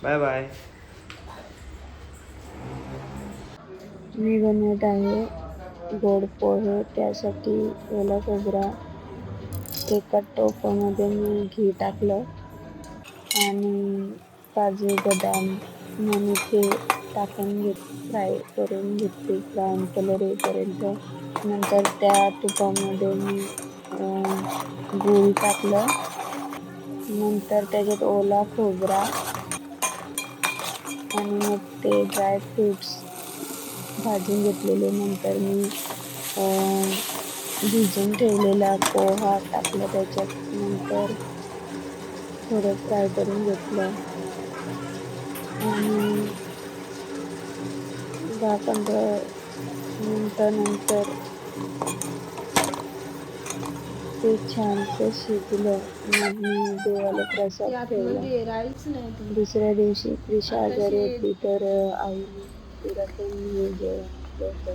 Bye bye. मी बनवत आहे गोड पोहे. त्यासाठी ओला खोबरा एका टोपामध्ये मी घी टाकलं आणि काजू बदाम मनुके टाकून फ्राय करून घेतले ब्राऊन कलर येईपर्यंत. नंतर त्या तुपामध्ये मी गूळ टाकलं. नंतर त्याच्यात ओला खोबरा आणि मग ते ड्राय फ्रुट्स भाजून घेतलेले. नंतर मी भिजून ठेवलेला पोहा टाकला त्याच्यात. नंतर थोडं फ्राय करून घेतलं आणि 10-15 मिनिटानंतर ते छानसं शिजलं. मग मी देवाला प्रसाद ठेवला. दुसऱ्या दिवशी त्रिशा आजारी होती तर आईने मंदिरातून हे जेवण आणलं होतं.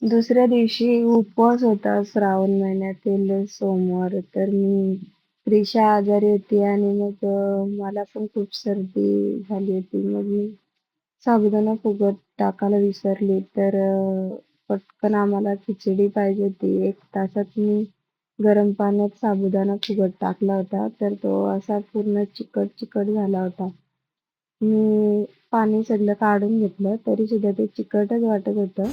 दुसऱ्या दिवशी उपवास होता श्रावण महिन्यातील सोमवार. तर मी त्रिशा आजारी होती आणि मग मला पण खूप सर्दी झाली होती. मग मी साबुदाणा फुगत टाकायला विसरली. तर पटकन आम्हाला खिचडी पाहिजे होती. 1 तासात मी गरम पाण्यात साबुदाणा फुगत टाकला होता. तर तो असा पूर्ण चिकट झाला होता. मी पाणी सगळं काढून घेतलं तरी सुद्धा ते चिकटच वाटत होतं.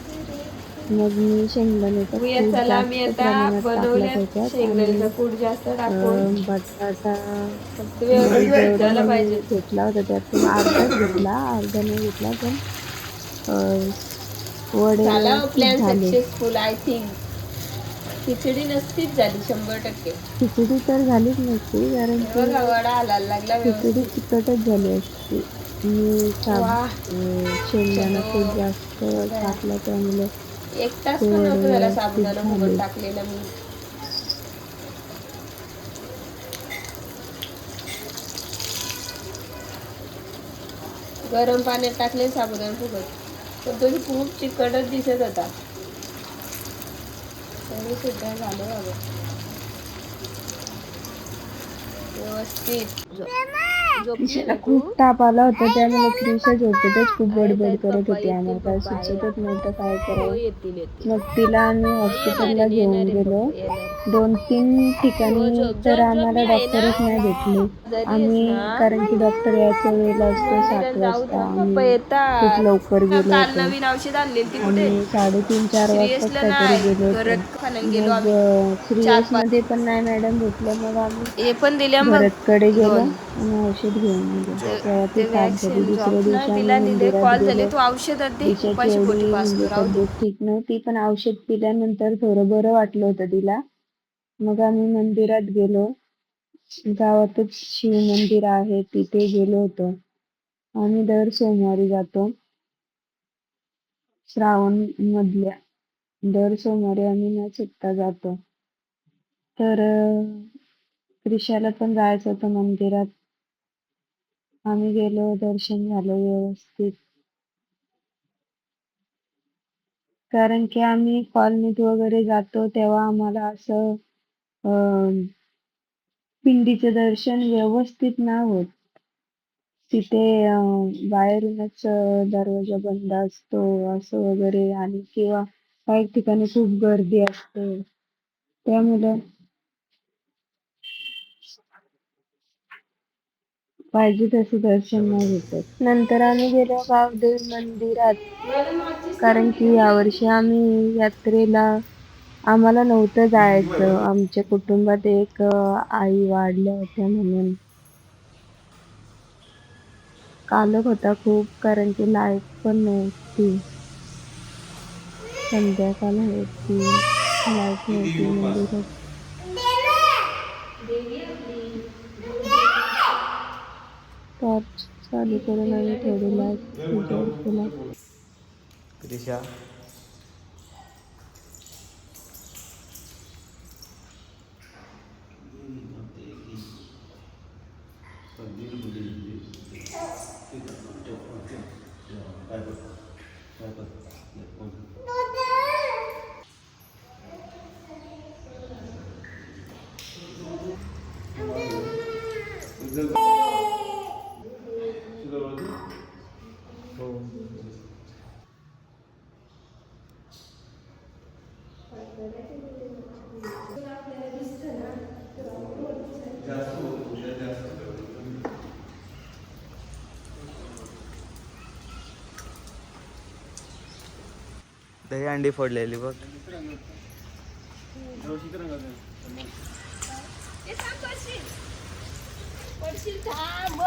मग मी शेंगदाण्याचा कूट चला मी जास्त आता प्रमाणात टाकला बनवल्यात त्याच्यात शेंगदाण्याचा आणि कूट जास्त टाकून बटाटा फक्त म्हणजे व्यवस्थित जेवढा शिजायला मी पाहिजे. घेतला होता त्यातून अर्धाच घेतला, अर्धा नाही घेतला. पण अ, वडे झाला व्यवस्थित प्लॅन झाले. Successful I think. खिचडी नसतीच झाली 100%. खिचडी तर झालीच नसती कारण हे की बघा वडा हलायला लागला खिचडी व्यवस्थित. चिकटच झाली असती. मी वाह शेंगदाणा चलो कूट जास्त गया. टाकला त्यामुळे 1 तास ते पण वडे नव्हतं झाला व्यवस्थित साबुदाणा फुगत झाले. टाकलेला मी. गरम पाण्यात टाकले साबुदाणा फुगत. पण तो खूप चिकटच दिसत होता. तरी सुद्धा झालं बाबा व्यवस्थित. झोपली त्रिशाला ना तू? खूप ताप आला होता त्यामुळे त्रिशा झोपेतच खूप आहेत बडबड आहेत करत पप्पा होती. येतील, आम्हाला काय पप्पा सुचतच आहेत. नव्हतं काय हो करावं. येतील येतील. मग तिला आम्ही येणार हॉस्पिटलला आहे येणार घेऊन आहे गेलो. पप्पा येणार. 2-3 हो ठिकाणी झोप तर झोप झोप आम्हाला मी आहे ना. डॉक्टरच नाही भेटले. घरी आहेस आम्ही ना. कारण की डॉक्टर यायचा वेळ असतो मंदिरात 7 जाऊ वाजता. थांब पप्पा आम्ही खूप येतात. लवकर गेलो काल होतो. नवीन औषध आणलेली ती कुठे? आम्ही 3:30-4 वाजताच सिरियसला काहीतरी नाही गेलो होतो. घरात खाण्याला गेलो मग आम्ही. सिरियस 4-5 मध्ये पण नाही मॅडम भेटले. मग आम्ही हे पण दिल्या मग भरतकडे गेलो 2. आणि औषध घेऊन आलो. तेव्हा ती ते साथ झाली. वॅक्सिन दुसऱ्या ड्रॉप ना दिवशी आम्ही तिला दिले. मंदिरात कॉल झाले गेलो. तू औषधात दे त्रिशाची उपाशी पोटी एवढी म्हणजे पाजतो राहू दे. तब्येत ठीक नव्हती पण औषध पिल्यानंतर थोडं बरं वाटलं होतं तिला. मग आम्ही मंदिरात गेलो. गावातच शिव मंदिर आहे तिथे गेलो होतो. आम्ही दर सोमवारी जातो. श्रावण मधल्या दर सोमवारी आम्ही न चुकता जातो. तर त्रिशाला पण जायचं होतं मंदिरात. आम्ही गेलो, दर्शन झालं व्यवस्थित. कारण की आम्ही कॉलनीत वगैरे जातो तेव्हा आम्हाला असं पिंडीचं दर्शन व्यवस्थित नाही होत. तिथे बाहेरूनच दरवाजा बंद असतो असं वगैरे. आणि किंवा काही ठिकाणी खूप गर्दी असते त्यामुळे पाहिजे तसं दर्शन नाही भेटत. नंतर आम्ही गेलो गावदेवी मंदिरात. कारण की यावर्षी आम्ही यात्रेला आम्हाला नव्हतं जायचं. आमच्या कुटुंबात एक आई वारल्या होत्या म्हणून. कालच होता खूप कारण की लाईट पण नव्हती. संध्याकाळ होती, लाईट नव्हती मंदिरात. टॉर्च चालू करून आम्ही थोडी लाईट उजेड केला. त्रिशा दही अंडी फोडलेली बघ. पडशील थांब.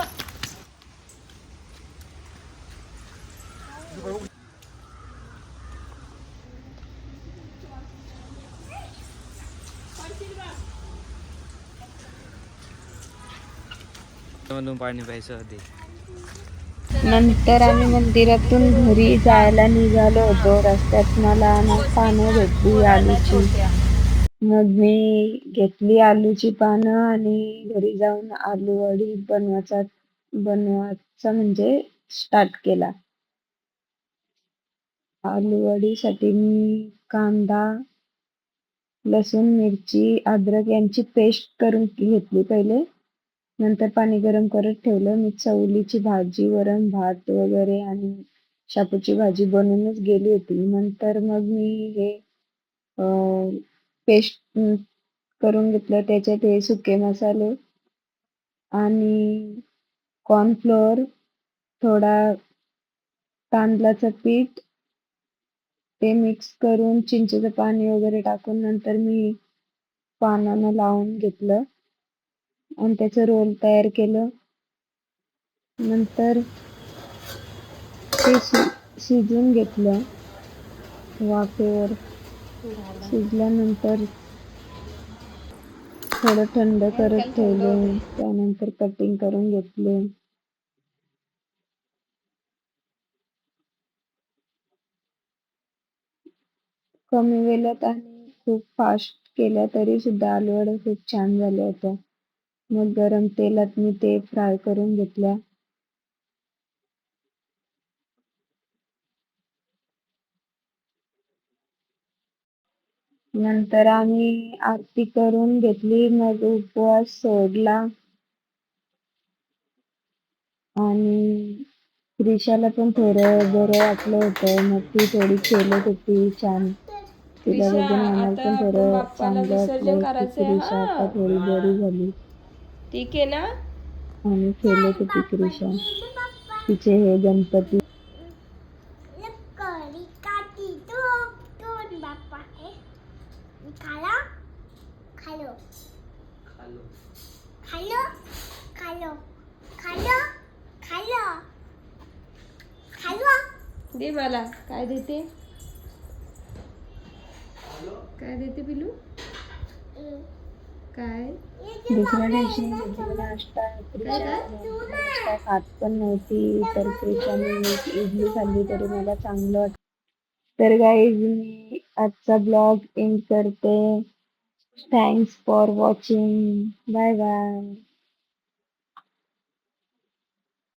मधून पाणी प्यायचं होते. नंतर आम्ही मंदिरातून घरी जायला निघालो होतो. रस्त्यात मला ना पानं भेटली आलूची. मग मी घेतली आलूची पानं आणि घरी जाऊन आलू वडी बनवायचा म्हणजे स्टार्ट केला. आलू वडीसाठी मी कांदा, लसूण, मिरची, अद्रक यांची पेस्ट करून घेतली पहिले. नंतर पाणी गरम करत ठेवलं. मी चवलीची भाजी, वरण भात वगैरे आणि शापूची भाजी बनवूनच गेली होती. नंतर मग मी हे पेस्ट करून घेतलं. त्याच्यात हे सुके मसाले आणि कॉर्नफ्लोअर, थोडा तांदळाचं पीठ ते मिक्स करून चिंचेचं पाणी वगैरे टाकून नंतर मी पानानं लावून घेतलं आणि त्याचं रोल तयार केलं. नंतर ते शिजवून घेतलं वाफेवर. शिजल्यानंतर थोडं थंड करत ठेवलं. त्यानंतर कटिंग करून घेतले. कमी वेळात आणि खूप फास्ट केल्या तरी सुद्धा आलूवड्या खूप छान झाल्या होत्या. मग गरम तेलात मी ते फ्राय करून घेतल्या. नंतर आम्ही आरती करून घेतली. मग उपवास सोडला आणि त्रिशाला पण थोडं बरं वाटलं होतं. मग ती थोडी खेळत होती छान. तिला त्रिशा, बघून आम्हाला आता पण आपण थोडं बाप्पाला चांगलं विसर्जन वाटलं की करायचंय त्रिशा आता हा. थोडी बरी झाली ठीक आहे ना? आणि खेळत होती त्रिशा. तिचे हे गणपती दे मला. काय देते? काय देते पिलू? काय? दुसऱ्या दिवशी नाश्ता नाश्ता खात पण नव्हती. तर त्रिशाने एक इडली खाल्ली तरी मला चांगलं वाटलं. तर गाईज मी आजचा ब्लॉग एंड करते. Thanks for watching. Bye bye.